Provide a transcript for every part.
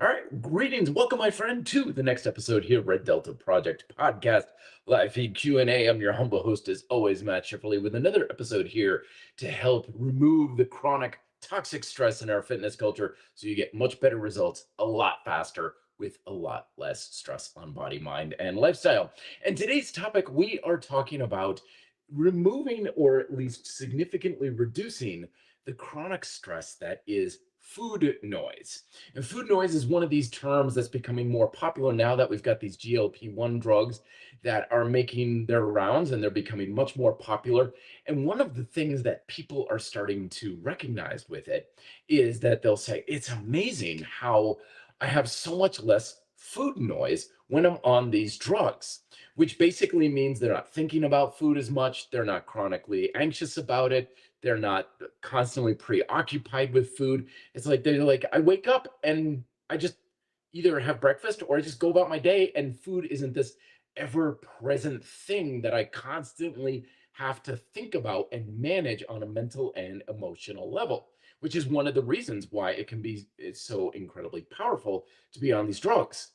All right, greetings. Welcome, my friend, to the next episode here, Red Delta Project Podcast, live feed Q&A. I'm your humble host, as always, Matt Schifferly, with another episode here to help remove the chronic toxic stress in our fitness culture so you get much better results a lot faster with a lot less stress on body, mind, and lifestyle. And today's topic, we are talking about removing or at least significantly reducing the chronic stress that is food noise. And food noise is one of these terms that's becoming more popular now that we've got these GLP-1 drugs that are making their rounds and they're becoming much more popular. And one of the things that people are starting to recognize with it is that they'll say, it's amazing how I have so much less food noise when I'm on these drugs, which basically means they're not thinking about food as much, they're not chronically anxious about it, they're not constantly preoccupied with food. It's like they're like, I wake up and I just either have breakfast or I just go about my day, and food isn't this ever present thing that I constantly have to think about and manage on a mental and emotional level, which is one of the reasons why it's so incredibly powerful to be on these drugs.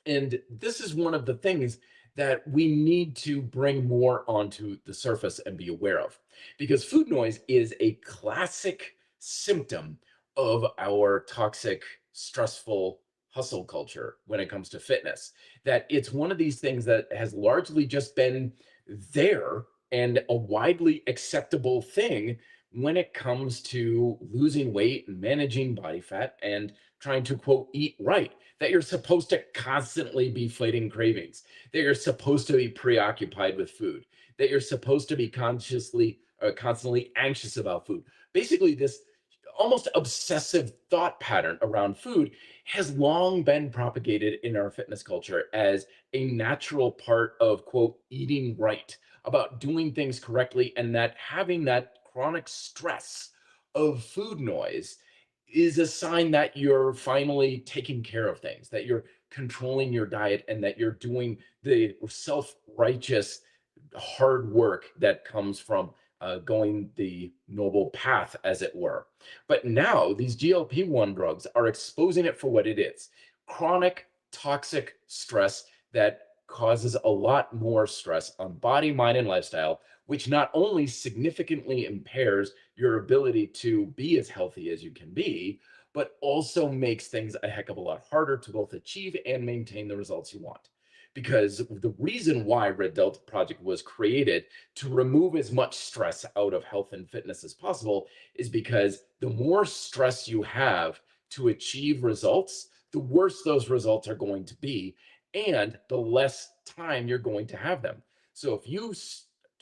And this is one of the things that we need to bring more onto the surface and be aware of, because food noise is a classic symptom of our toxic, stressful hustle culture when it comes to fitness. That it's one of these things that has largely just been there and a widely acceptable thing when it comes to losing weight and managing body fat and trying to quote eat right, that you're supposed to constantly be fighting cravings, that you're supposed to be preoccupied with food, that you're supposed to be constantly anxious about food. Basically, this almost obsessive thought pattern around food has long been propagated in our fitness culture as a natural part of quote eating right, about doing things correctly, and that having that chronic stress of food noise is a sign that you're finally taking care of things, that you're controlling your diet, and that you're doing the self-righteous hard work that comes from going the noble path, as it were. But now these GLP-1 drugs are exposing it for what it is: chronic toxic stress that causes a lot more stress on body, mind, and lifestyle, which not only significantly impairs your ability to be as healthy as you can be, but also makes things a heck of a lot harder to both achieve and maintain the results you want. Because the reason why Red Delta Project was created, to remove as much stress out of health and fitness as possible, is because the more stress you have to achieve results, the worse those results are going to be, and the less time you're going to have them. So if you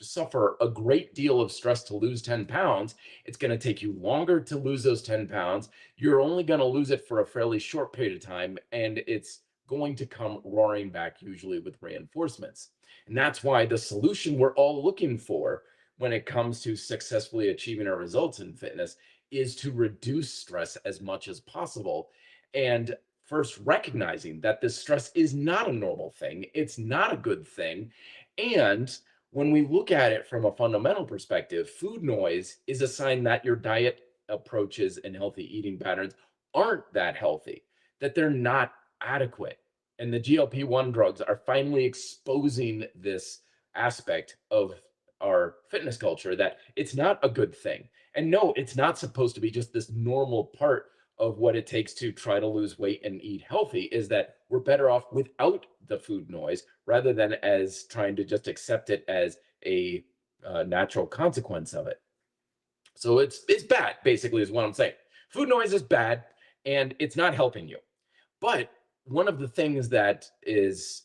suffer a great deal of stress to lose 10 pounds, it's going to take you longer to lose those 10 pounds. You're only going to lose it for a fairly short period of time, and it's going to come roaring back, usually with reinforcements. And that's why the solution we're all looking for when it comes to successfully achieving our results in fitness is to reduce stress as much as possible. And first, recognizing that this stress is not a normal thing, it's not a good thing. And when we look at it from a fundamental perspective, food noise is a sign that your diet approaches and healthy eating patterns aren't that healthy, that they're not adequate. And the GLP-1 drugs are finally exposing this aspect of our fitness culture, that it's not a good thing. And no, it's not supposed to be just this normal part of what it takes to try to lose weight and eat healthy, is that we're better off without the food noise rather than as trying to just accept it as a natural consequence of it. So it's bad, basically, is what I'm saying. Food noise is bad, and it's not helping you. But one of the things that is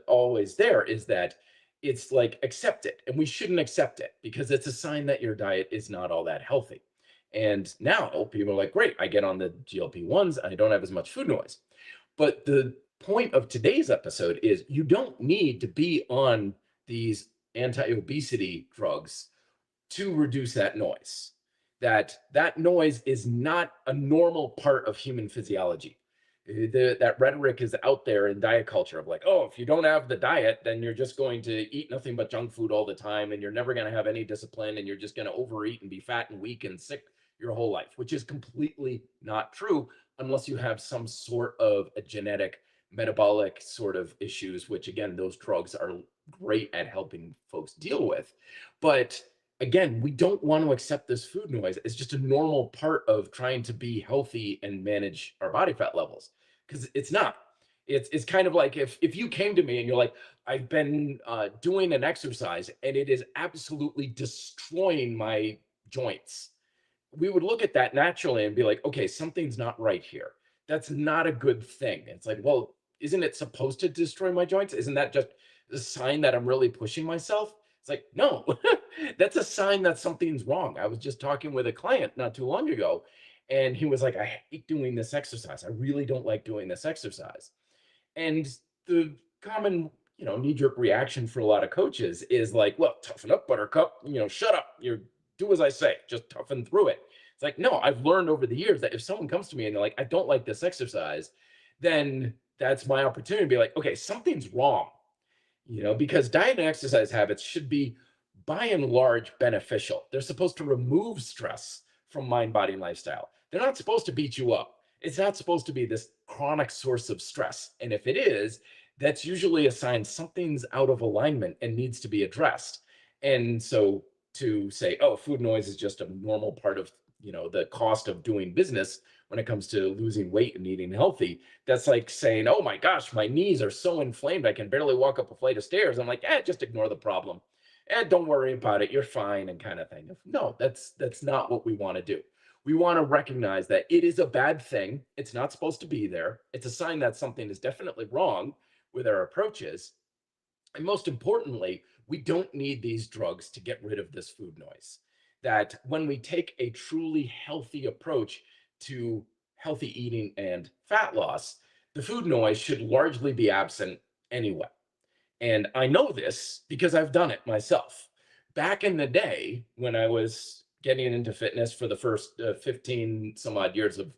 always there is that it's like, accept it, and we shouldn't accept it because it's a sign that your diet is not all that healthy. And now people are like, great, I get on the GLP-1s, I don't have as much food noise. But the point of today's episode is you don't need to be on these anti-obesity drugs to reduce that noise. That noise is not a normal part of human physiology. That rhetoric is out there in diet culture of like, oh, if you don't have the diet, then you're just going to eat nothing but junk food all the time, and you're never going to have any discipline, and you're just going to overeat and be fat and weak and sick your whole life, which is completely not true unless you have some sort of a genetic metabolic sort of issues, which again, those drugs are great at helping folks deal with. But again, we don't want to accept this food noise as just a normal part of trying to be healthy and manage our body fat levels, because it's not. It's kind of like if you came to me and you're like, I've been doing an exercise and it is absolutely destroying my joints, we would look at that naturally and be like, okay, something's not right here. That's not a good thing. It's like, well, isn't it supposed to destroy my joints? Isn't that just a sign that I'm really pushing myself? It's like, no, that's a sign that something's wrong. I was just talking with a client not too long ago, and he was like, I hate doing this exercise. I really don't like doing this exercise. And the common, knee-jerk reaction for a lot of coaches is like, well, toughen up, buttercup, shut up. You do as I say, just toughen through it. It's like, no, I've learned over the years that if someone comes to me and they're like, I don't like this exercise, then that's my opportunity to be like, okay, something's wrong, because diet and exercise habits should be by and large beneficial. They're supposed to remove stress from mind, body, and lifestyle. They're not supposed to beat you up. It's not supposed to be this chronic source of stress. And if it is, that's usually a sign something's out of alignment and needs to be addressed. And so to say, oh, food noise is just a normal part of, the cost of doing business when it comes to losing weight and eating healthy, that's like saying, oh my gosh, my knees are so inflamed I can barely walk up a flight of stairs. I'm like, just ignore the problem. Don't worry about it. You're fine, and kind of thing. No, that's not what we want to do. We want to recognize that it is a bad thing. It's not supposed to be there. It's a sign that something is definitely wrong with our approaches. And most importantly, we don't need these drugs to get rid of this food noise. That when we take a truly healthy approach to healthy eating and fat loss, the food noise should largely be absent anyway. And I know this because I've done it myself. Back in the day when I was getting into fitness for the first 15 some odd years of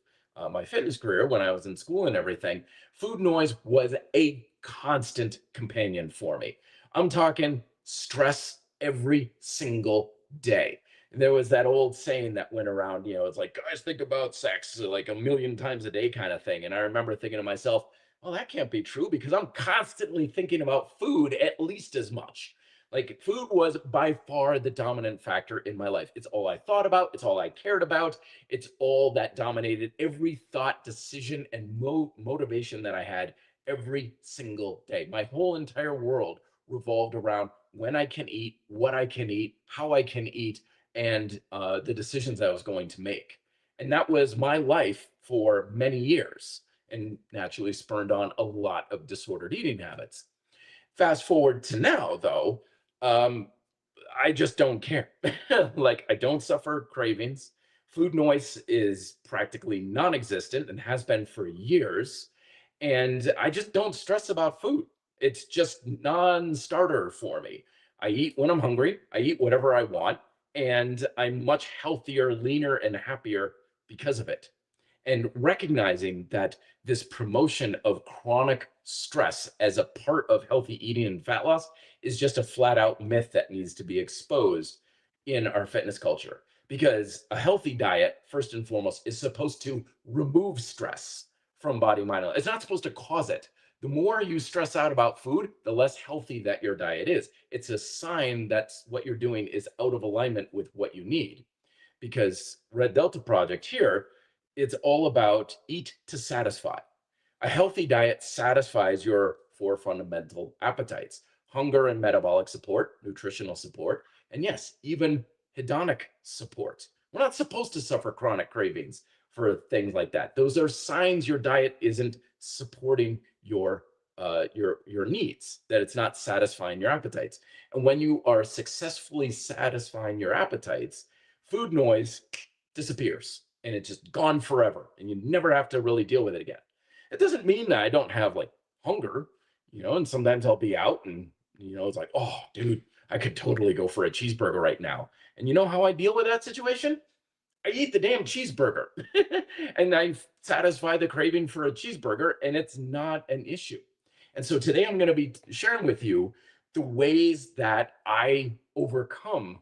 my fitness career, when I was in school and everything, food noise was a constant companion for me. I'm talking stress every single day. There was that old saying that went around, it's like, guys think about sex like a million times a day kind of thing. And I remember thinking to myself, well, that can't be true because I'm constantly thinking about food at least as much. Like food was by far the dominant factor in my life. It's all I thought about. It's all I cared about. It's all that dominated every thought, decision, and motivation that I had every single day. My whole entire world revolved around when I can eat, what I can eat, how I can eat, and the decisions I was going to make. And that was my life for many years, and naturally spurned on a lot of disordered eating habits. Fast forward to now, though, um, I just don't care. Like, I don't suffer cravings. Food noise is practically non existent and has been for years. And I just don't stress about food. It's just non starter for me. I eat when I'm hungry, I eat whatever I want, and I'm much healthier, leaner, and happier because of it. And recognizing that this promotion of chronic stress as a part of healthy eating and fat loss is just a flat out myth that needs to be exposed in our fitness culture. Because a healthy diet, first and foremost, is supposed to remove stress from body, mind. It's not supposed to cause it. The more you stress out about food, the less healthy that your diet is. It's a sign that what you're doing is out of alignment with what you need, because Red Delta Project here, it's all about eat to satisfy. A healthy diet satisfies your four fundamental appetites: hunger and metabolic support, nutritional support, and yes, even hedonic support. We're not supposed to suffer chronic cravings for things like that. Those are signs your diet isn't supporting your needs, that it's not satisfying your appetites. And when you are successfully satisfying your appetites, food noise disappears and it's just gone forever and you never have to really deal with it again. It doesn't mean that I don't have like hunger, and sometimes I'll be out and it's like, oh dude, I could totally go for a cheeseburger right now. And you know how I deal with that situation? I eat the damn cheeseburger and I satisfy the craving for a cheeseburger, and it's not an issue. And so today I'm going to be sharing with you the ways that I overcome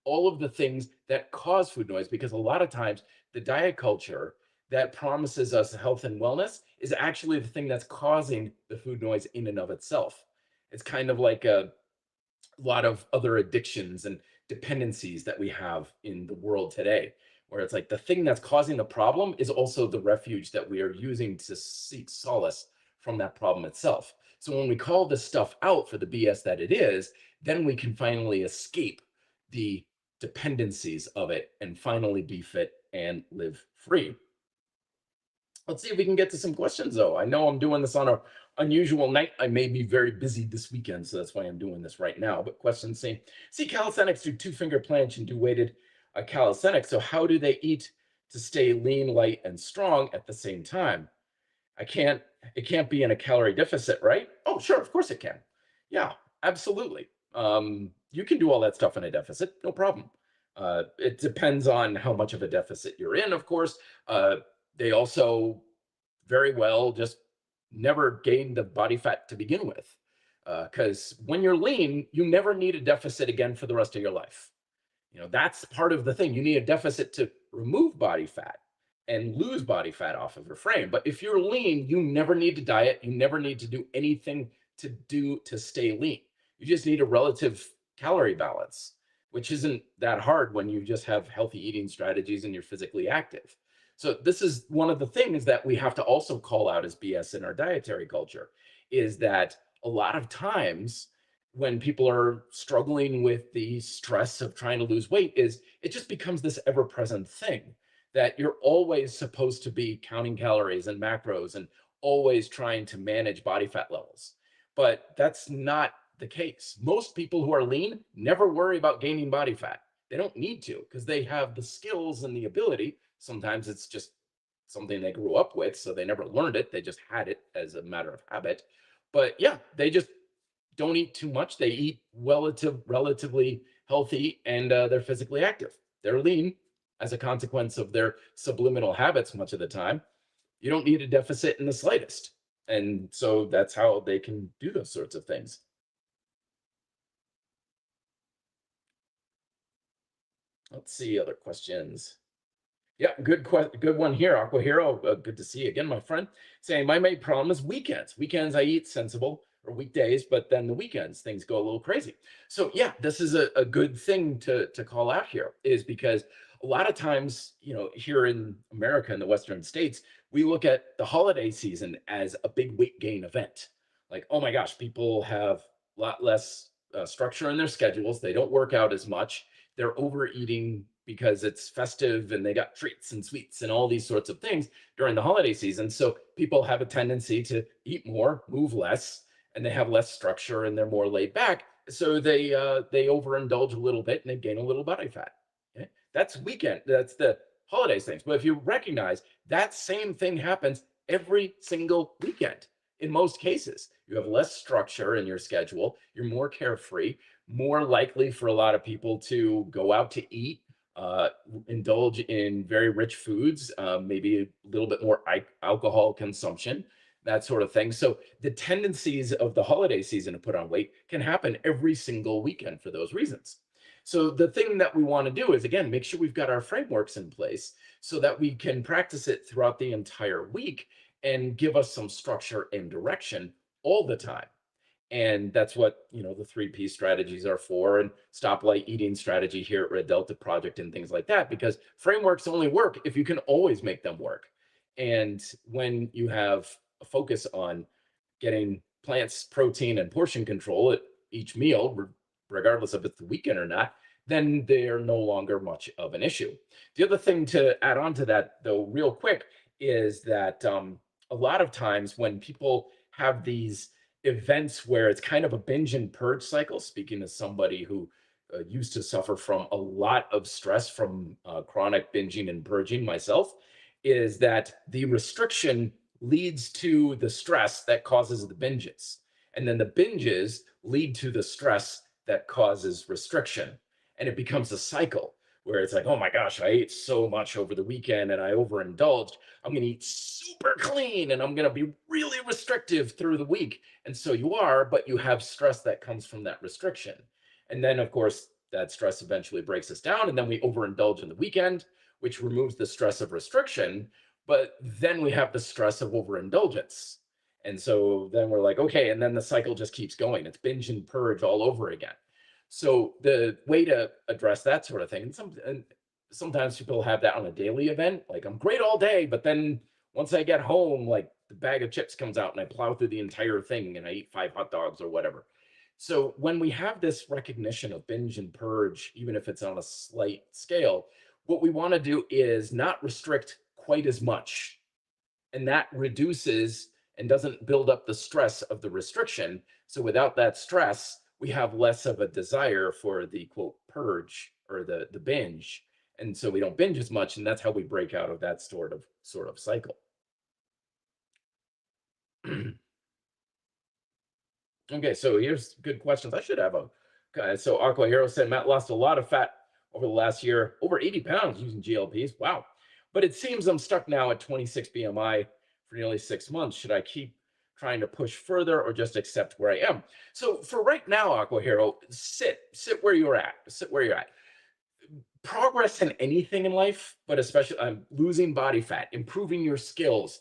all of the things that cause food noise, because a lot of times the diet culture, that promises us health and wellness is actually the thing that's causing the food noise in and of itself. It's kind of like a lot of other addictions and dependencies that we have in the world today, where it's like the thing that's causing the problem is also the refuge that we are using to seek solace from that problem itself. So when we call this stuff out for the BS that it is, then we can finally escape the dependencies of it and finally be fit and live free. Let's see if we can get to some questions, though. I know I'm doing this on a unusual night. I may be very busy this weekend, so that's why I'm doing this right now. But questions say, see calisthenics do two-finger planche and do weighted calisthenics. So how do they eat to stay lean, light, and strong at the same time? I can't, it can't be in a calorie deficit, right? Oh, sure, of course it can. Yeah, absolutely. You can do all that stuff in a deficit, no problem. It depends on how much of a deficit you're in, of course. Uh, they also very well just never gain the body fat to begin with. Because when you're lean, you never need a deficit again for the rest of your life. That's part of the thing. You need a deficit to remove body fat and lose body fat off of your frame. But if you're lean, you never need to diet. You never need to do anything to stay lean. You just need a relative calorie balance, which isn't that hard when you just have healthy eating strategies and you're physically active. So this is one of the things that we have to also call out as BS in our dietary culture, is that a lot of times when people are struggling with the stress of trying to lose weight, is it just becomes this ever-present thing that you're always supposed to be counting calories and macros and always trying to manage body fat levels. But that's not the case. Most people who are lean never worry about gaining body fat. They don't need to because they have the skills and the ability. Sometimes it's just something they grew up with, so they never learned it. They just had it as a matter of habit. But yeah, they just don't eat too much. They eat relatively healthy, and they're physically active. They're lean as a consequence of their subliminal habits much of the time. You don't need a deficit in the slightest. And so that's how they can do those sorts of things. Let's see other questions. Yeah, good one here, Aqua Hero. Good to see you again, my friend. Saying my main problem is weekends. Weekends I eat sensible, or weekdays, but then the weekends things go a little crazy. So yeah, this is a good thing to call out here, is because a lot of times, here in America, in the Western states, we look at the holiday season as a big weight gain event. Like, oh my gosh, people have a lot less structure in their schedules. They don't work out as much. They're overeating because it's festive and they got treats and sweets and all these sorts of things during the holiday season. So people have a tendency to eat more, move less, and they have less structure and they're more laid back. So they overindulge a little bit and they gain a little body fat. Okay? That's weekend. That's the holidays things. But if you recognize that same thing happens every single weekend, in most cases, you have less structure in your schedule. You're more carefree, more likely for a lot of people to go out to eat, uh, indulge in very rich foods, maybe a little bit more alcohol consumption, that sort of thing. So the tendencies of the holiday season to put on weight can happen every single weekend for those reasons. So the thing that we want to do is, again, make sure we've got our frameworks in place so that we can practice it throughout the entire week and give us some structure and direction all the time. And that's what, the 3P strategies are for, and stoplight eating strategy here at Red Delta Project and things like that, because frameworks only work if you can always make them work. And when you have a focus on getting plants, protein, and portion control at each meal, regardless if it's the weekend or not, then they're no longer much of an issue. The other thing to add on to that, though, real quick, is that a lot of times when people have these events where it's kind of a binge and purge cycle, speaking as somebody who used to suffer from a lot of stress from chronic binging and purging myself, is that the restriction leads to the stress that causes the binges. And then the binges lead to the stress that causes restriction. And it becomes a cycle where it's like, oh my gosh, I ate so much over the weekend and I overindulged. I'm going to eat super clean and I'm going to be really restrictive through the week. And so you are, but you have stress that comes from that restriction. And then, of course, that stress eventually breaks us down. And then we overindulge in the weekend, which removes the stress of restriction, But then we have the stress of overindulgence. And so then we're like, okay, and then the cycle just keeps going. It's binge and purge all over again. So the way to address that sort of thing, and sometimes people have that on a daily event, like I'm great all day, but then once I get home, like the bag of chips comes out and I plow through the entire thing and I eat 5 hot dogs or whatever. So when we have this recognition of binge and purge, even if it's on a slight scale, what we want to do is not restrict quite as much. And that reduces and doesn't build up the stress of the restriction. So without that stress, we have less of a desire for the quote purge or the binge. And so we don't binge as much. And that's how we break out of that sort of cycle. Okay, so here's good questions. I should have a. Okay, so Aqua Hero said Matt lost a lot of fat over the last year, over 80 pounds using GLPs. Wow. But it seems I'm stuck now at 26 BMI for nearly 6 months. Should I keep trying to push further or just accept where I am? So for right now, Aqua Hero, sit where you're at. Sit where you're at. Progress in anything in life, but especially losing body fat, improving your skills,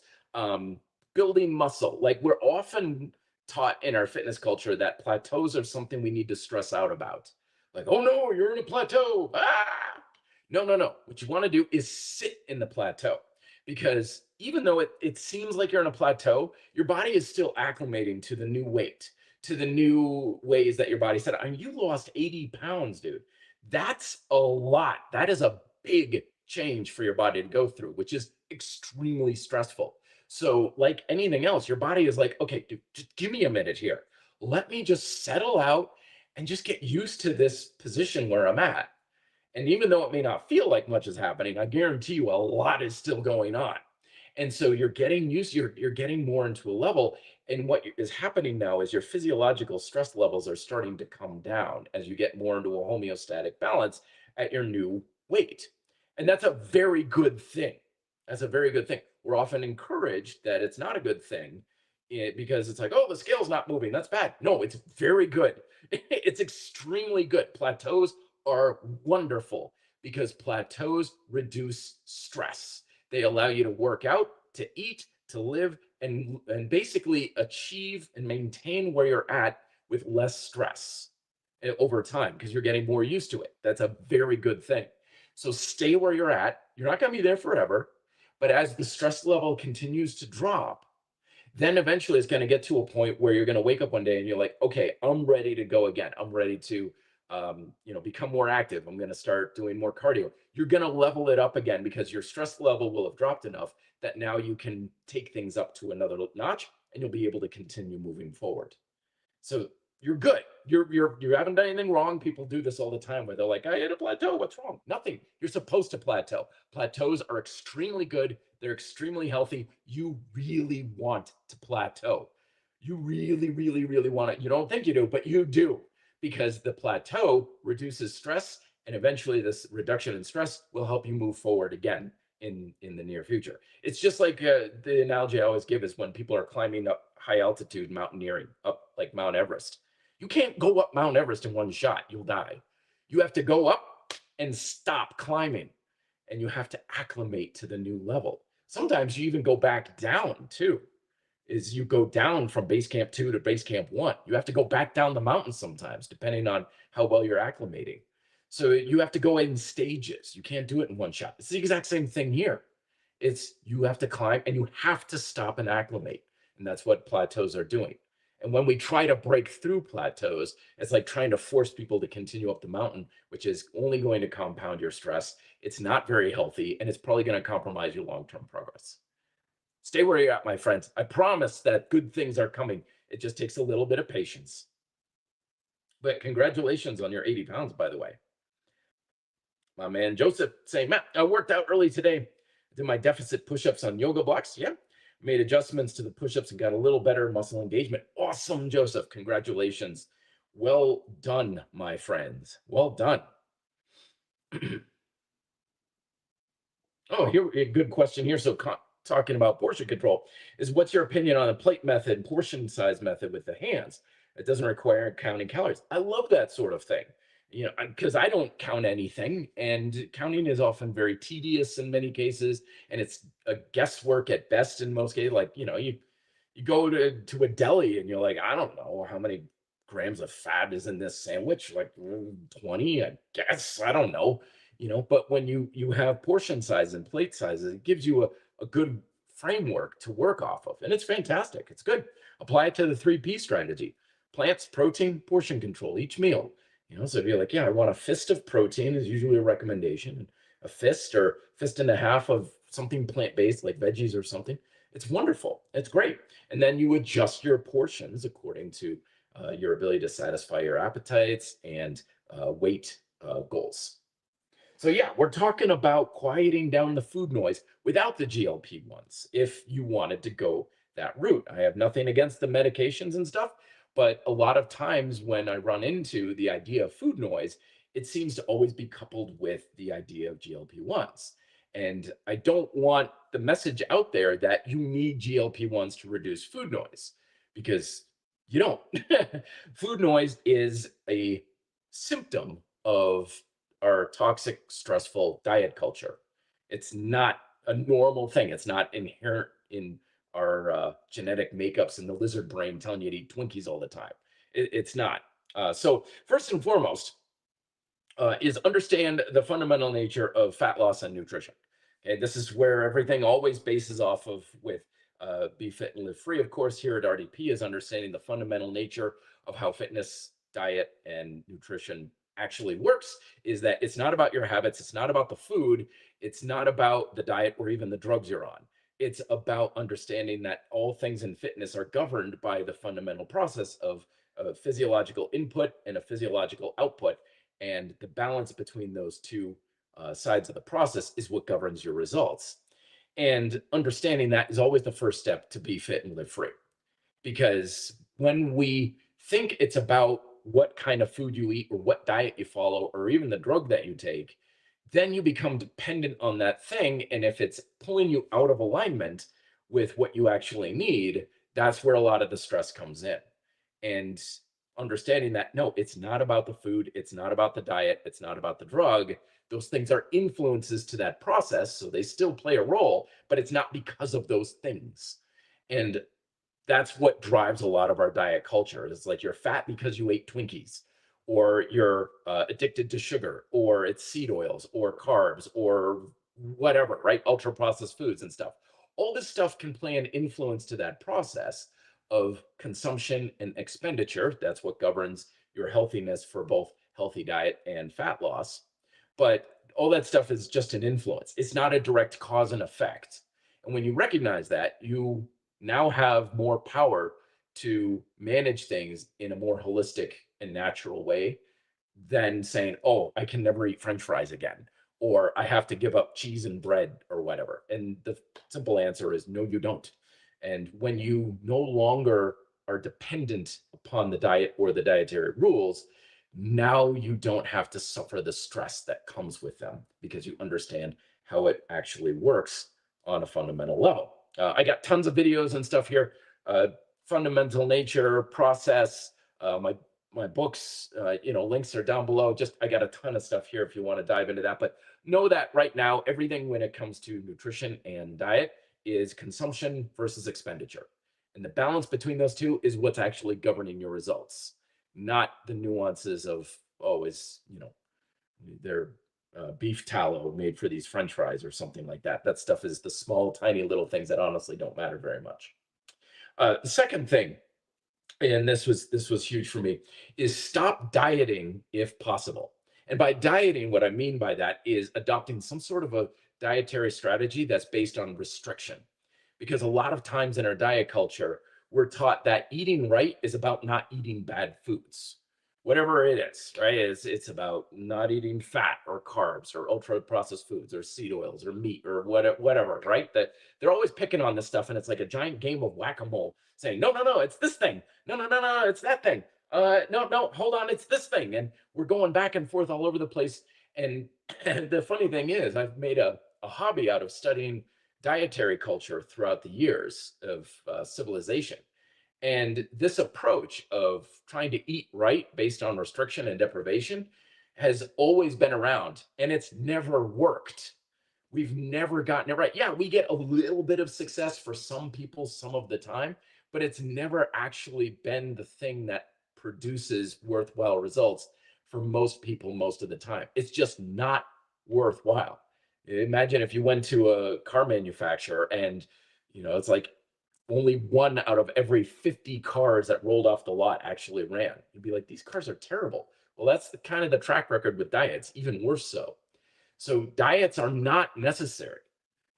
building muscle. Like we're often taught in our fitness culture that plateaus are something we need to stress out about. Like, oh no, you're in a plateau. Ah! No, no, no. What you want to do is sit in the plateau because even though it seems like you're in a plateau, your body is still acclimating to the new weight, to the new ways that your body said. I mean, you lost 80 pounds, dude. That's a lot. That is a big change for your body to go through, which is extremely stressful. So, like anything else, your body is like, okay, dude, just give me a minute here. Let me just settle out and just get used to this position where I'm at. And even though it may not feel like much is happening, I guarantee you a lot is still going on. And so you're getting used, you're getting more into a level. And what is happening now is your physiological stress levels are starting to come down as you get more into a homeostatic balance at your new weight. And that's a very good thing. That's a very good thing. We're often encouraged that it's not a good thing because it's like, oh, the scale's not moving. That's bad. No, it's very good. It's extremely good. Plateaus are wonderful because plateaus reduce stress. They allow you to work out, to eat, to live, and basically achieve and maintain where you're at with less stress over time because you're getting more used to it. That's a very good thing. So stay where you're at. You're not going to be there forever. But as the stress level continues to drop, then eventually it's going to get to a point where you're going to wake up one day and you're like, okay, I'm ready to go again. I'm ready to, become more active. I'm going to start doing more cardio. You're going to level it up again because your stress level will have dropped enough that now you can take things up to another notch and you'll be able to continue moving forward. So you're good. You haven't done anything wrong. People do this all the time where they're like, I hit a plateau. What's wrong? Nothing. You're supposed to plateau. Plateaus are extremely good. They're extremely healthy. You really want to plateau. You really, really, really want it. You don't think you do, but you do because the plateau reduces stress, and eventually this reduction in stress will help you move forward again in the near future. It's just like the analogy I always give is when people are climbing up high altitude mountaineering, up like Mount Everest. You can't go up Mount Everest in one shot, you'll die. You have to go up and stop climbing, and you have to acclimate to the new level. Sometimes you even go back down too. Is you go down from base camp 2 to base camp 1. You have to go back down the mountain sometimes, depending on how well you're acclimating. So you have to go in stages. You can't do it in one shot. It's the exact same thing here. It's you have to climb and you have to stop and acclimate. And that's what plateaus are doing. And when we try to break through plateaus, it's like trying to force people to continue up the mountain, which is only going to compound your stress. It's not very healthy, and it's probably going to compromise your long-term progress. Stay where you're at, my friends. I promise that good things are coming. It just takes a little bit of patience. But congratulations on your 80 pounds, by the way. My man Joseph saying, Matt, I worked out early today. Did my deficit push-ups on yoga blocks. Yeah. Made adjustments to the push-ups and got a little better muscle engagement. Awesome, Joseph. Congratulations. Well done, my friends. Well done. Oh, here a good question here. So talking about portion control is what's your opinion on a plate method, portion size method with the hands? It doesn't require counting calories. I love that sort of thing. because I don't count anything, and counting is often very tedious in many cases, and it's a guesswork at best in most cases. Like, you go to a deli and you're like, I don't know how many grams of fat is in this sandwich, like 20, I guess. I don't know, but when you have portion size and plate sizes, it gives you a good framework to work off of. And it's fantastic. It's good. Apply it to the 3P strategy. Plants, protein, portion control each meal. So if you're like, yeah, I want a fist of protein is usually a recommendation, and a fist or fist and a half of something plant-based like veggies or something. It's wonderful. It's great. And then you adjust your portions according to your ability to satisfy your appetites and weight goals. So yeah, we're talking about quieting down the food noise without the GLP-1s if you wanted to go that route. I have nothing against the medications and stuff, but a lot of times when I run into the idea of food noise, it seems to always be coupled with the idea of GLP-1s. And I don't want the message out there that you need GLP-1s to reduce food noise, because you don't. Food noise is a symptom of our toxic, stressful diet culture. It's not a normal thing. It's not inherent in our genetic makeups in the lizard brain telling you to eat Twinkies all the time. It's not. So first and foremost, is understand the fundamental nature of fat loss and nutrition. Okay, this is where everything always bases off of with Be Fit and Live Free. Of course, here at RDP is understanding the fundamental nature of how fitness, diet, and nutrition actually works. Is that it's not about your habits, it's not about the food, it's not about the diet or even the drugs you're on. It's about understanding that all things in fitness are governed by the fundamental process of a physiological input and a physiological output, and the balance between those two sides of the process is what governs your results. And understanding that is always the first step to be fit and live free. Because when we think it's about what kind of food you eat or what diet you follow or even the drug that you take, then you become dependent on that thing. And if it's pulling you out of alignment with what you actually need, that's where a lot of the stress comes in. And understanding that no, it's not about the food, it's not about the diet, it's not about the drug. Those things are influences to that process. So they still play a role, but it's not because of those things. And that's what drives a lot of our diet culture. It's like you're fat because you ate Twinkies, or you're addicted to sugar, or it's seed oils, or carbs, or whatever, right? Ultra processed foods and stuff. All this stuff can play an influence to that process of consumption and expenditure. That's what governs your healthiness for both healthy diet and fat loss. But all that stuff is just an influence. It's not a direct cause and effect. And when you recognize that, you now have more power to manage things in a more holistic and natural way than saying, oh, I can never eat French fries again, or I have to give up cheese and bread or whatever. And the simple answer is no, you don't. And when you no longer are dependent upon the diet or the dietary rules, now you don't have to suffer the stress that comes with them because you understand how it actually works on a fundamental level. I got tons of videos and stuff here. Fundamental nature, process, my books, links are down below. Just I got a ton of stuff here if you want to dive into that. But know that right now, everything when it comes to nutrition and diet is consumption versus expenditure. And the balance between those two is what's actually governing your results, not the nuances of, oh, they're beef tallow made for these French fries or something like that. That stuff is the small, tiny little things that honestly don't matter very much. The second thing, and this was huge for me, is stop dieting if possible. And by dieting, what I mean by that is adopting some sort of a dietary strategy that's based on restriction. Because a lot of times in our diet culture, we're taught that eating right is about not eating bad foods. Whatever it is, right? It's about not eating fat or carbs or ultra processed foods or seed oils or meat or whatever, right? That they're always picking on this stuff, and it's like a giant game of whack-a-mole, saying, no, no, no, it's this thing. No, no, no, no, it's that thing. No, no, hold on, it's this thing. And we're going back and forth all over the place. And the funny thing is, I've made a hobby out of studying dietary culture throughout the years of civilization. And this approach of trying to eat right based on restriction and deprivation has always been around and it's never worked. We've never gotten it right. Yeah, we get a little bit of success for some people some of the time, but it's never actually been the thing that produces worthwhile results for most people most of the time. It's just not worthwhile. Imagine if you went to a car manufacturer and, it's like only one out of every 50 cars that rolled off the lot actually ran. You'd be like, these cars are terrible. Well, that's the kind of the track record with diets, even worse so. So diets are not necessary.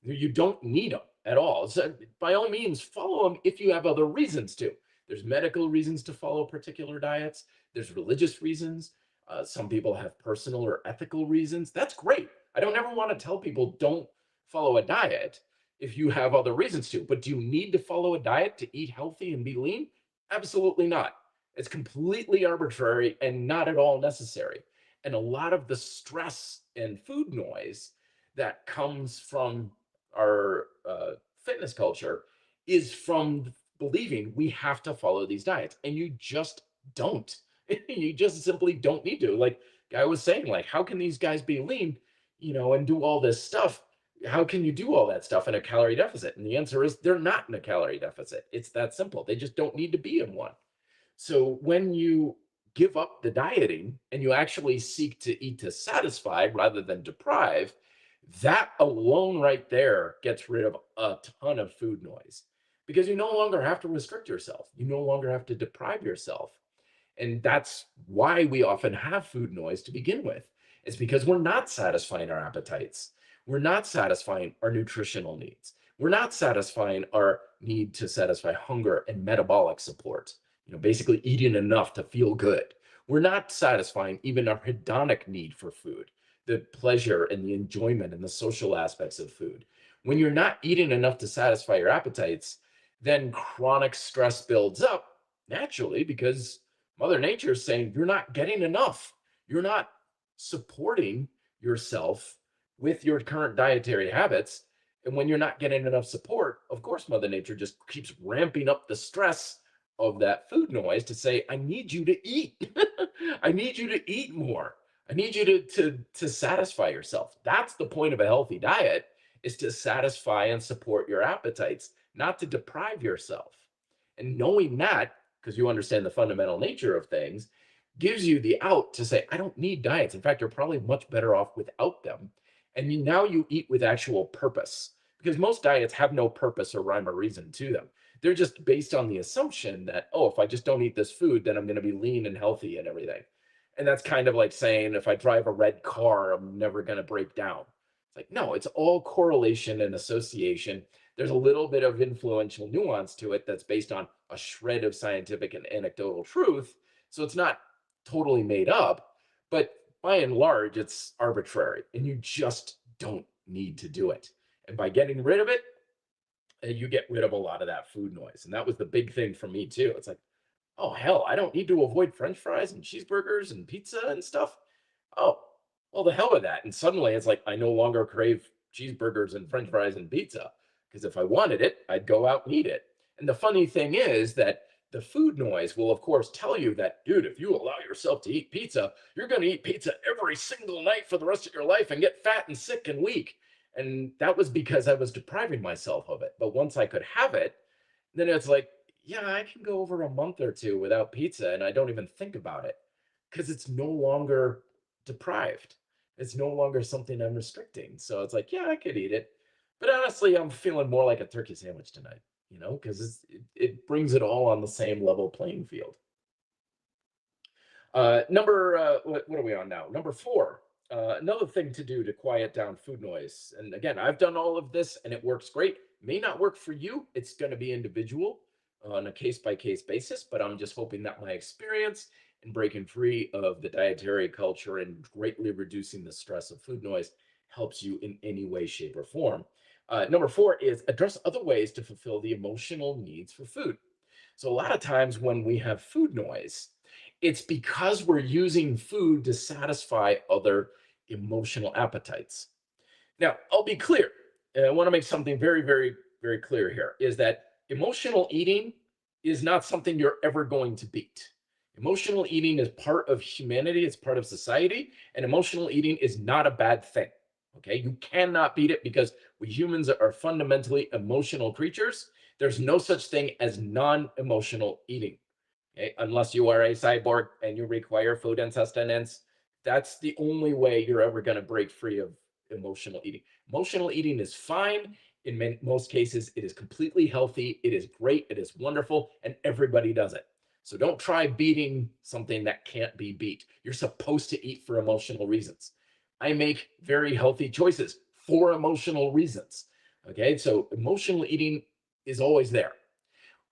You don't need them at all. So by all means, follow them if you have other reasons to. There's medical reasons to follow particular diets. There's religious reasons. Some people have personal or ethical reasons. That's great. I don't ever want to tell people don't follow a diet if you have other reasons to. But do you need to follow a diet to eat healthy and be lean? Absolutely not. It's completely arbitrary and not at all necessary. And a lot of the stress and food noise that comes from our fitness culture is from believing we have to follow these diets, and you just don't. You just simply don't need to. Like I was saying, like how can these guys be lean, and do all this stuff? How can you do all that stuff in a calorie deficit? And the answer is they're not in a calorie deficit. It's that simple. They just don't need to be in one. So when you give up the dieting and you actually seek to eat to satisfy rather than deprive, that alone right there gets rid of a ton of food noise because you no longer have to restrict yourself. You no longer have to deprive yourself. And that's why we often have food noise to begin with. It's because we're not satisfying our appetites. We're not satisfying our nutritional needs. We're not satisfying our need to satisfy hunger and metabolic support, basically eating enough to feel good. We're not satisfying even our hedonic need for food, the pleasure and the enjoyment and the social aspects of food. When you're not eating enough to satisfy your appetites, then chronic stress builds up naturally because Mother Nature is saying you're not getting enough. You're not supporting yourself with your current dietary habits. And when you're not getting enough support, of course, Mother Nature just keeps ramping up the stress of that food noise to say, I need you to eat. I need you to eat more. I need you to satisfy yourself. That's the point of a healthy diet is to satisfy and support your appetites, not to deprive yourself. And knowing that, because you understand the fundamental nature of things, gives you the out to say, I don't need diets. In fact, you're probably much better off without them. And now you eat with actual purpose because most diets have no purpose or rhyme or reason to them. They're just based on the assumption that, oh, if I just don't eat this food, then I'm going to be lean and healthy and everything. And that's kind of like saying, if I drive a red car, I'm never going to break down. It's like, no, it's all correlation and association. There's a little bit of influential nuance to it that's based on a shred of scientific and anecdotal truth. So it's not totally made up, but by and large, it's arbitrary and you just don't need to do it. And by getting rid of it, you get rid of a lot of that food noise. And that was the big thing for me too. It's like, oh, hell, I don't need to avoid French fries and cheeseburgers and pizza and stuff. Oh, well, the hell with that. And suddenly it's like, I no longer crave cheeseburgers and French fries and pizza because if I wanted it, I'd go out and eat it. And the funny thing is that the food noise will, of course, tell you that, dude, if you allow yourself to eat pizza, you're going to eat pizza every single night for the rest of your life and get fat and sick and weak. And that was because I was depriving myself of it. But once I could have it, then it's like, yeah, I can go over a month or two without pizza and I don't even think about it because it's no longer deprived. It's no longer something I'm restricting. So it's like, yeah, I could eat it. But honestly, I'm feeling more like a turkey sandwich tonight, because it brings it all on the same level playing field. What are we on now? Number four. Another thing to do to quiet down food noise. And again, I've done all of this and it works great. May not work for you. It's going to be individual on a case by case basis, but I'm just hoping that my experience in breaking free of the dietary culture and greatly reducing the stress of food noise helps you in any way, shape, or form. Number four is address other ways to fulfill the emotional needs for food. So, a lot of times when we have food noise, it's because we're using food to satisfy other emotional appetites. Now, I'll be clear. And I want to make something very, very, very clear here is that emotional eating is not something you're ever going to beat. Emotional eating is part of humanity, it's part of society, and emotional eating is not a bad thing. Okay, you cannot beat it because we humans are fundamentally emotional creatures. There's no such thing as non emotional eating. Okay? Unless you are a cyborg and you require food and sustenance, that's the only way you're ever going to break free of emotional eating. Emotional eating is fine. In most cases, it is completely healthy. It is great. It is wonderful. And everybody does it. So don't try beating something that can't be beat. You're supposed to eat for emotional reasons. I make very healthy choices for emotional reasons. Okay. So emotional eating is always there.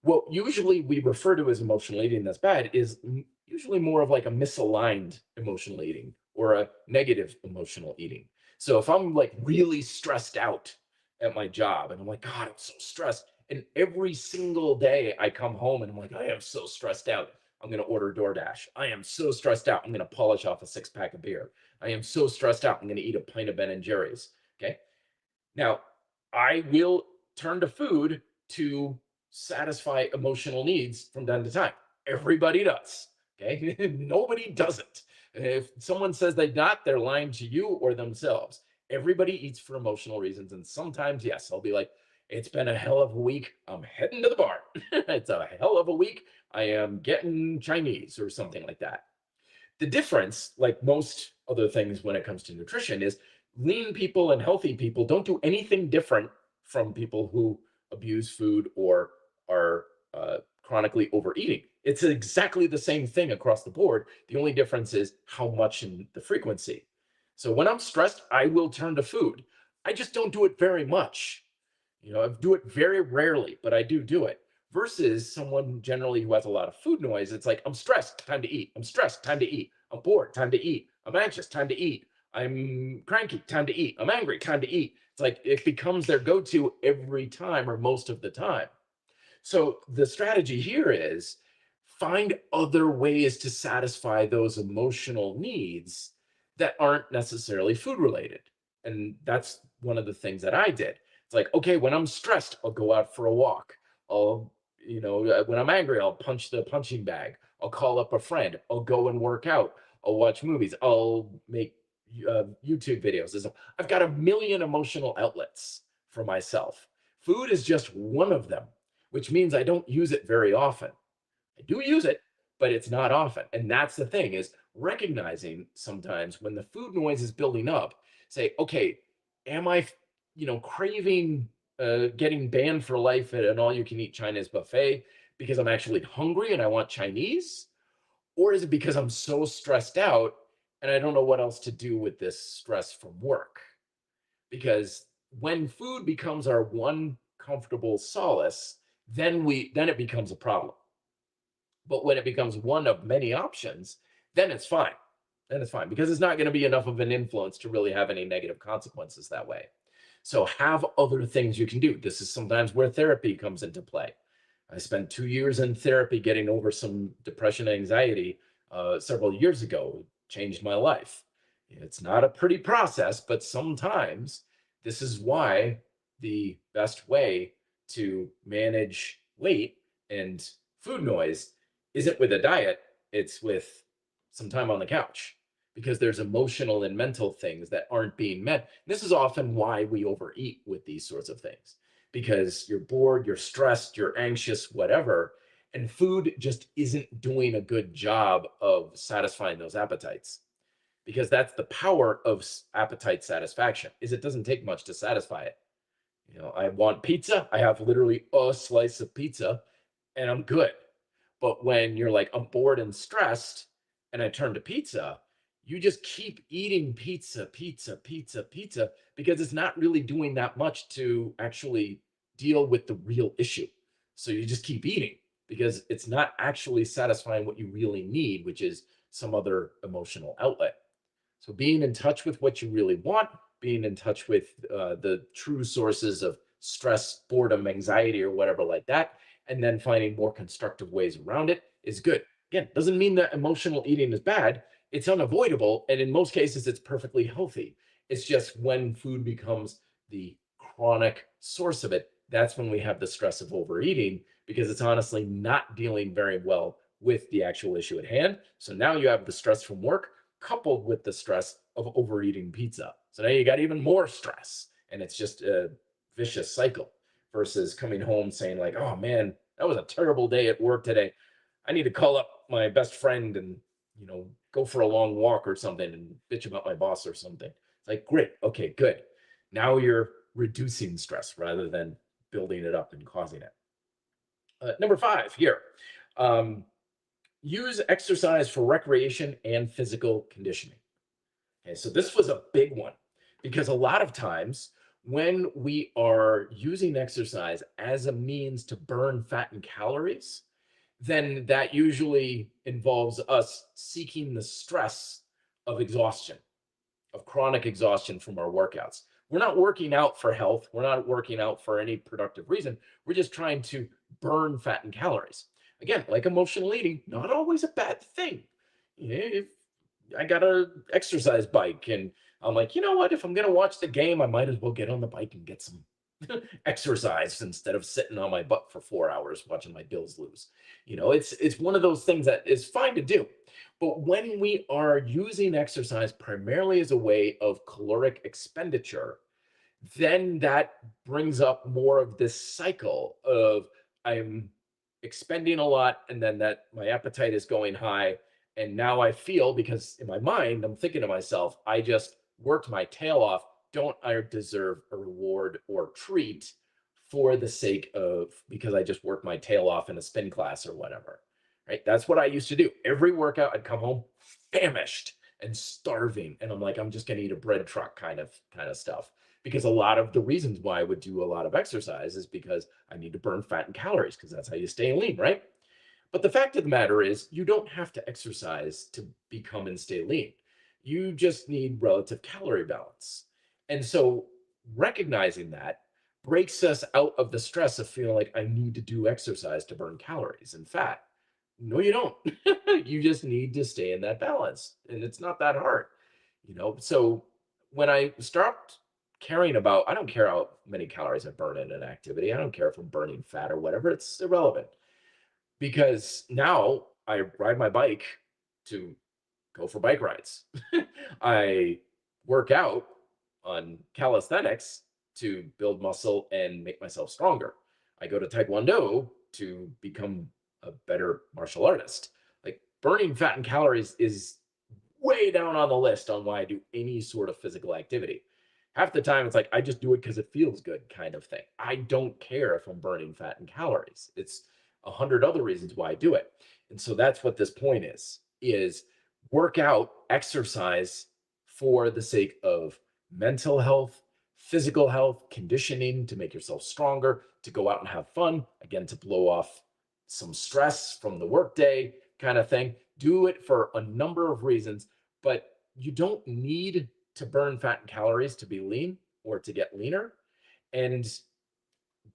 What usually we refer to as emotional eating that's bad is usually more of like a misaligned emotional eating or a negative emotional eating. So if I'm like really stressed out at my job and I'm like, God, I'm so stressed. And every single day I come home and I'm like, I am so stressed out. I'm going to order DoorDash. I am so stressed out. I'm going to polish off a 6 pack of beer. I am so stressed out. I'm going to eat a pint of Ben and Jerry's. Okay. Now, I will turn to food to satisfy emotional needs from time to time. Everybody does. Okay. Nobody doesn't. If someone says they not, they're lying to you or themselves. Everybody eats for emotional reasons. And sometimes, yes, I'll be like, it's been a hell of a week. I'm heading to the bar. It's a hell of a week. I am getting Chinese or something like that. The difference, like most other things when it comes to nutrition, is lean people and healthy people don't do anything different from people who abuse food or are chronically overeating. It's exactly the same thing across the board. The only difference is how much and the frequency. So when I'm stressed, I will turn to food. I just don't do it very much. I do it very rarely, but I do it. Versus someone generally who has a lot of food noise, it's like, I'm stressed, time to eat. I'm stressed, time to eat. I'm bored, time to eat. I'm anxious, time to eat. I'm cranky, time to eat. I'm angry, time to eat. It's like it becomes their go to every time or most of the time. So the strategy here is find other ways to satisfy those emotional needs that aren't necessarily food related. And that's one of the things that I did. It's like, okay, when I'm stressed, I'll go out for a walk. I'll, when I'm angry, I'll punch the punching bag. I'll call up a friend. I'll go and work out. I'll watch movies. I'll make YouTube videos. I've got a million emotional outlets for myself. Food is just one of them, which means I don't use it very often. I do use it, but it's not often. And that's the thing is recognizing sometimes when the food noise is building up, say, okay, am I, craving getting banned for life at an all you can eat Chinese buffet because I'm actually hungry and I want Chinese? Or is it because I'm so stressed out and I don't know what else to do with this stress from work? Because when food becomes our one comfortable solace, then it becomes a problem. But when it becomes one of many options, then it's fine. Then it's fine because it's not going to be enough of an influence to really have any negative consequences that way. So have other things you can do. This is sometimes where therapy comes into play. I spent 2 years in therapy getting over some depression and anxiety several years ago. It changed my life. It's not a pretty process, but sometimes this is why the best way to manage weight and food noise isn't with a diet, it's with some time on the couch because there's emotional and mental things that aren't being met. This is often why we overeat with these sorts of things because you're bored, you're stressed, you're anxious, whatever. And food just isn't doing a good job of satisfying those appetites because that's the power of appetite satisfaction is it doesn't take much to satisfy it. I want pizza, I have literally a slice of pizza and I'm good. But when you're like, I'm bored and stressed, and I turn to pizza, you just keep eating pizza, pizza, pizza, pizza, because it's not really doing that much to actually deal with the real issue. So you just keep eating because it's not actually satisfying what you really need, which is some other emotional outlet. So being in touch with what you really want, being in touch with the true sources of stress, boredom, anxiety, or whatever like that, and then finding more constructive ways around it is good. Again, doesn't mean that emotional eating is bad. It's unavoidable, and in most cases, it's perfectly healthy. It's just when food becomes the chronic source of it, that's when we have the stress of overeating because it's honestly not dealing very well with the actual issue at hand. So now you have the stress from work coupled with the stress of overeating pizza. So now you got even more stress, and it's just a vicious cycle versus coming home saying like, "Oh man, that was a terrible day at work today. I need to call up my best friend and, go for a long walk or something and bitch about my boss or something." It's like, great, okay, good. Now you're reducing stress rather than building it up and causing it. Number 5 here. Um, Use exercise for recreation and physical conditioning. Okay, so this was a big one because a lot of times when we are using exercise as a means to burn fat and calories, then that usually involves us seeking the stress of exhaustion, of chronic exhaustion from our workouts. We're not working out for health. We're not working out for any productive reason. We're just trying to burn fat and calories. Again, like emotional eating, not always a bad thing. If I got a exercise bike and I'm like, you know what? If I'm going to watch the game, I might as well get on the bike and get some exercise instead of sitting on my butt for 4 hours watching my Bills lose. It's one of those things that is fine to do. But when we are using exercise primarily as a way of caloric expenditure, then that brings up more of this cycle of I'm expending a lot and then that my appetite is going high. And now I feel, because in my mind, I'm thinking to myself, I just worked my tail off. Don't I deserve a reward or treat for the sake of because I just worked my tail off in a spin class or whatever? Right. That's what I used to do. Every workout, I'd come home famished and starving. And I'm like, I'm just gonna eat a bread truck kind of stuff because a lot of the reasons why I would do a lot of exercise is because I need to burn fat and calories because that's how you stay lean, right? But the fact of the matter is, you don't have to exercise to become and stay lean. You just need relative calorie balance. And so recognizing that breaks us out of the stress of feeling like I need to do exercise to burn calories and fat. No, you don't. You just need to stay in that balance. And it's not that hard. So when I stopped caring about, I don't care how many calories I burn in an activity. I don't care if I'm burning fat or whatever. It's irrelevant because now I ride my bike to go for bike rides. I work out on calisthenics to build muscle and make myself stronger. I go to Taekwondo to become a better martial artist. Like burning fat and calories is way down on the list on why I do any sort of physical activity. Half the time, it's like I just do it because it feels good, kind of thing. I don't care if I'm burning fat and calories. It's 100 other reasons why I do it. And so that's what this point is work out, exercise for the sake of mental health, physical health, conditioning to make yourself stronger, to go out and have fun, again, to blow off some stress from the workday kind of thing. Do it for a number of reasons, but you don't need to burn fat and calories to be lean or to get leaner. And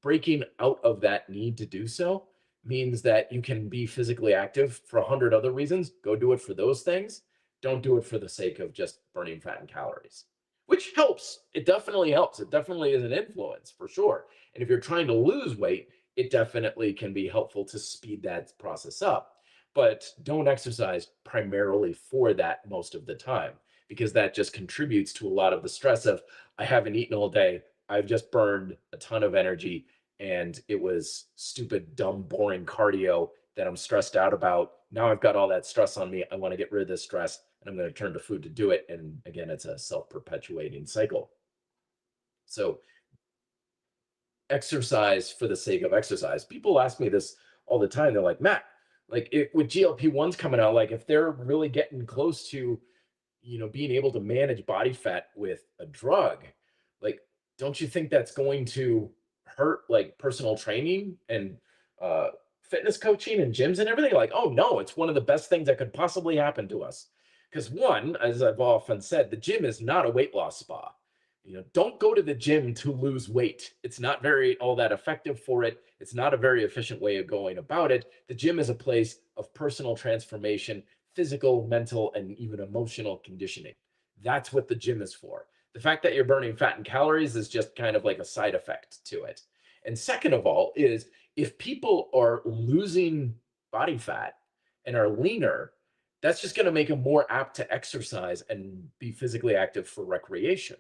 breaking out of that need to do so means that you can be physically active for 100 other reasons. Go do it for those things. Don't do it for the sake of just burning fat and calories, which helps. It definitely helps. It definitely is an influence for sure. And if you're trying to lose weight, it definitely can be helpful to speed that process up. But don't exercise primarily for that most of the time because that just contributes to a lot of the stress of I haven't eaten all day. I've just burned a ton of energy and it was stupid, dumb, boring cardio that I'm stressed out about. Now I've got all that stress on me. I want to get rid of this stress and I'm going to turn to food to do it. And again, it's a self perpetuating cycle. So, exercise for the sake of exercise. People ask me this all the time. They're like, Matt, like with GLP-1s coming out, like if they're really getting close to being able to manage body fat with a drug, like, don't you think that's going to hurt like personal training and uh, fitness coaching and gyms and everything? Like, oh no, it's one of the best things that could possibly happen to us. Because one, as I've often said, the gym is not a weight loss spa. Don't go to the gym to lose weight. It's not very all that effective for it. It's not a very efficient way of going about it. The gym is a place of personal transformation, physical, mental, and even emotional conditioning. That's what the gym is for. The fact that you're burning fat and calories is just kind of like a side effect to it. And second of all, is if people are losing body fat and are leaner, that's just going to make them more apt to exercise and be physically active for recreation.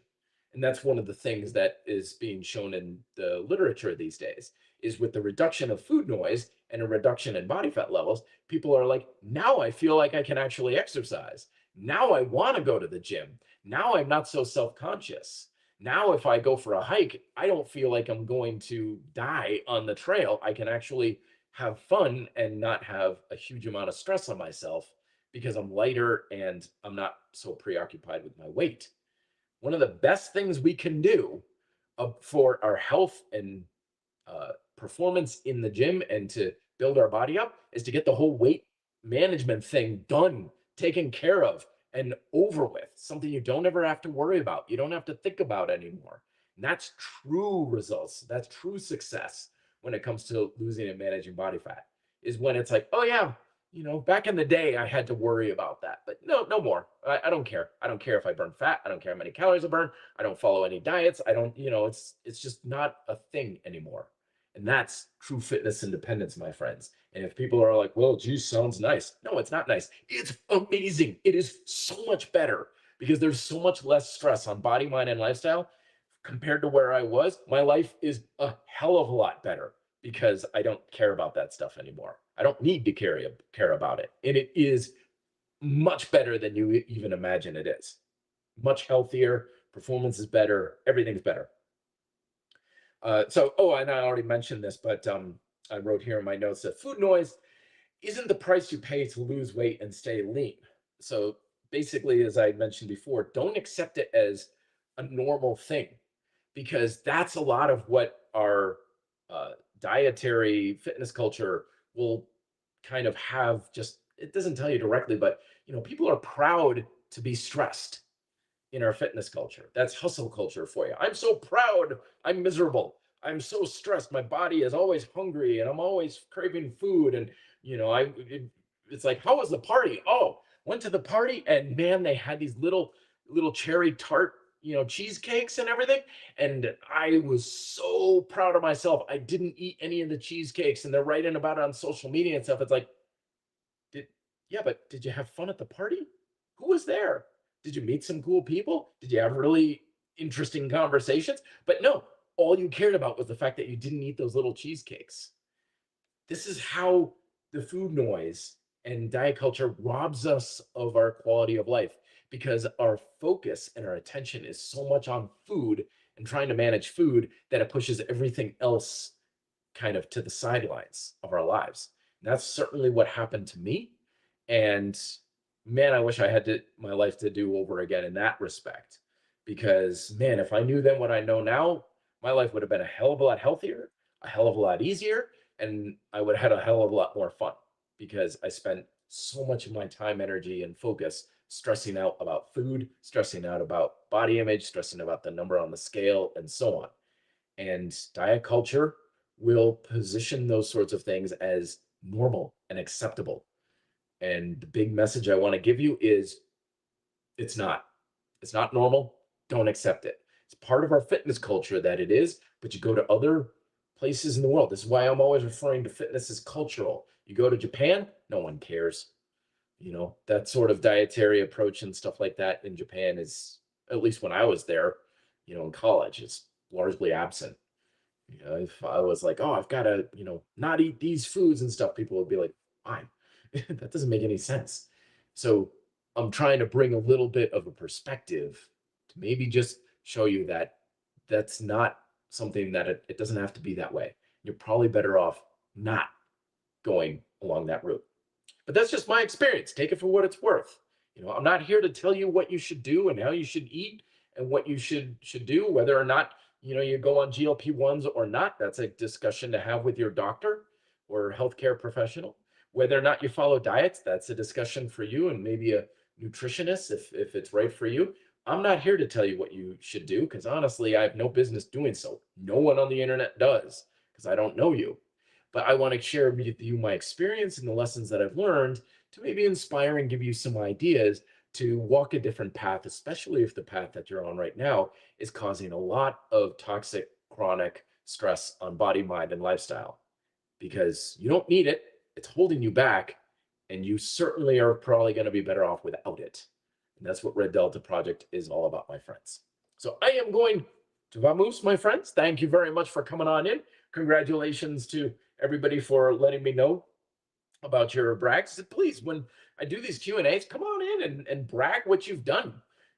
And that's one of the things that is being shown in the literature these days is with the reduction of food noise and a reduction in body fat levels, people are like, now I feel like I can actually exercise. Now I want to go to the gym. Now I'm not so self-conscious. Now, if I go for a hike, I don't feel like I'm going to die on the trail. I can actually have fun and not have a huge amount of stress on myself because I'm lighter and I'm not so preoccupied with my weight. One of the best things we can do for our health and performance in the gym and to build our body up is to get the whole weight management thing done, taken care of, and over with. Something you don't ever have to worry about. You don't have to think about anymore. And that's true results. That's true success when it comes to losing and managing body fat. Is when it's like, oh yeah, back in the day, I had to worry about that, but no, no more. I don't care. I don't care if I burn fat. I don't care how many calories I burn. I don't follow any diets. I don't, it's just not a thing anymore. And that's true fitness independence, my friends. And if people are like, well, geez, sounds nice. No, it's not nice. It's amazing. It is so much better because there's so much less stress on body, mind, and lifestyle compared to where I was. My life is a hell of a lot better because I don't care about that stuff anymore. I don't need to care about it. And it is much better than you even imagine it is. Much healthier, performance is better, everything's better. And I already mentioned this, but I wrote here in my notes that food noise isn't the price you pay to lose weight and stay lean. So basically, as I mentioned before, don't accept it as a normal thing because that's a lot of what our dietary fitness culture will kind of have. Just it doesn't tell you directly, but people are proud to be stressed in our fitness culture. That's hustle culture for you. I'm so proud. I'm miserable. I'm so stressed. My body is always hungry and I'm always craving food. And, it's like, how was the party? Oh, went to the party and man, they had these little cherry tart, cheesecakes and everything. And I was so proud of myself. I didn't eat any of the cheesecakes and they're writing about it on social media and stuff. It's like, did, yeah, but did you have fun at the party? Who was there? Did you meet some cool people? Did you have really interesting conversations? But no, all you cared about was the fact that you didn't eat those little cheesecakes. This is how the food noise and diet culture robs us of our quality of life because our focus and our attention is so much on food and trying to manage food that it pushes everything else kind of to the sidelines of our lives. And that's certainly what happened to me. And man, I wish I had my life to do over again in that respect. Because man, if I knew then what I know now, my life would have been a hell of a lot healthier, a hell of a lot easier, and I would have had a hell of a lot more fun because I spent so much of my time, energy, and focus stressing out about food, stressing out about body image, stressing about the number on the scale, and so on. And diet culture will position those sorts of things as normal and acceptable. And the big message I want to give you is it's not. It's not normal. Don't accept it. It's part of our fitness culture that it is, but you go to other places in the world. This is why I'm always referring to fitness as cultural. You go to Japan, no one cares. That sort of dietary approach and stuff like that in Japan is, at least when I was there, in college, is largely absent. If I was like, oh, I've got to, not eat these foods and stuff, people would be like, fine. That doesn't make any sense. So I'm trying to bring a little bit of a perspective to maybe just show you that that's not something that it doesn't have to be that way. You're probably better off not going along that route. But that's just my experience. Take it for what it's worth. I'm not here to tell you what you should do and how you should eat and what you should do, whether or not you go on GLP-1s or not. That's a discussion to have with your doctor or healthcare professional. Whether or not you follow diets, that's a discussion for you and maybe a nutritionist if it's right for you. I'm not here to tell you what you should do because honestly, I have no business doing so. No one on the internet does because I don't know you. But I want to share with you my experience and the lessons that I've learned to maybe inspire and give you some ideas to walk a different path, especially if the path that you're on right now is causing a lot of toxic, chronic stress on body, mind, and lifestyle because you don't need it. It's holding you back and you certainly are probably going to be better off without it. And that's what Red Delta Project is all about, my friends. So I am going to vamoose, my friends. Thank you very much for coming on in. Congratulations to everybody for letting me know about your brags. Please, when I do these Q&As, come on in and brag what you've done.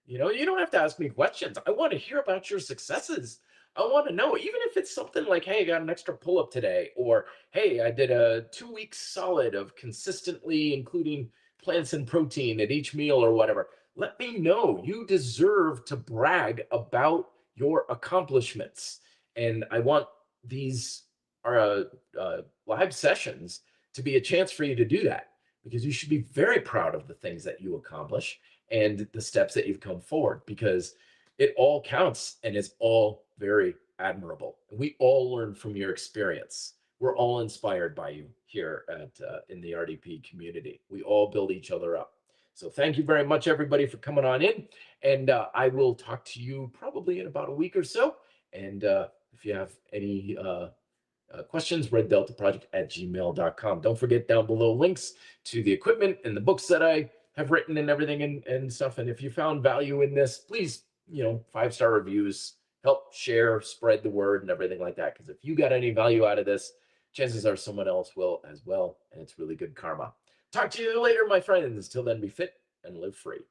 You don't have to ask me questions. I want to hear about your successes. I want to know, even if it's something like, hey, I got an extra pull-up today, or hey, I did a 2 week solid of consistently including plants and protein at each meal or whatever. Let me know. You deserve to brag about your accomplishments. And I want these live sessions to be a chance for you to do that, because you should be very proud of the things that you accomplish and the steps that you've come forward, because it all counts and it's all very admirable. And we all learn from your experience. We're all inspired by you here at in the RDP community. We all build each other up. So thank you very much, everybody, for coming on in. And I will talk to you probably in about a week or so. And if you have any questions, reddeltaproject@gmail.com. Don't forget down below links to the equipment and the books that I have written and everything and stuff. And if you found value in this, please, 5-star reviews, help share, spread the word and everything like that. Because if you got any value out of this, chances are someone else will as well. And it's really good karma. Talk to you later, my friends. Till then, be fit and live free.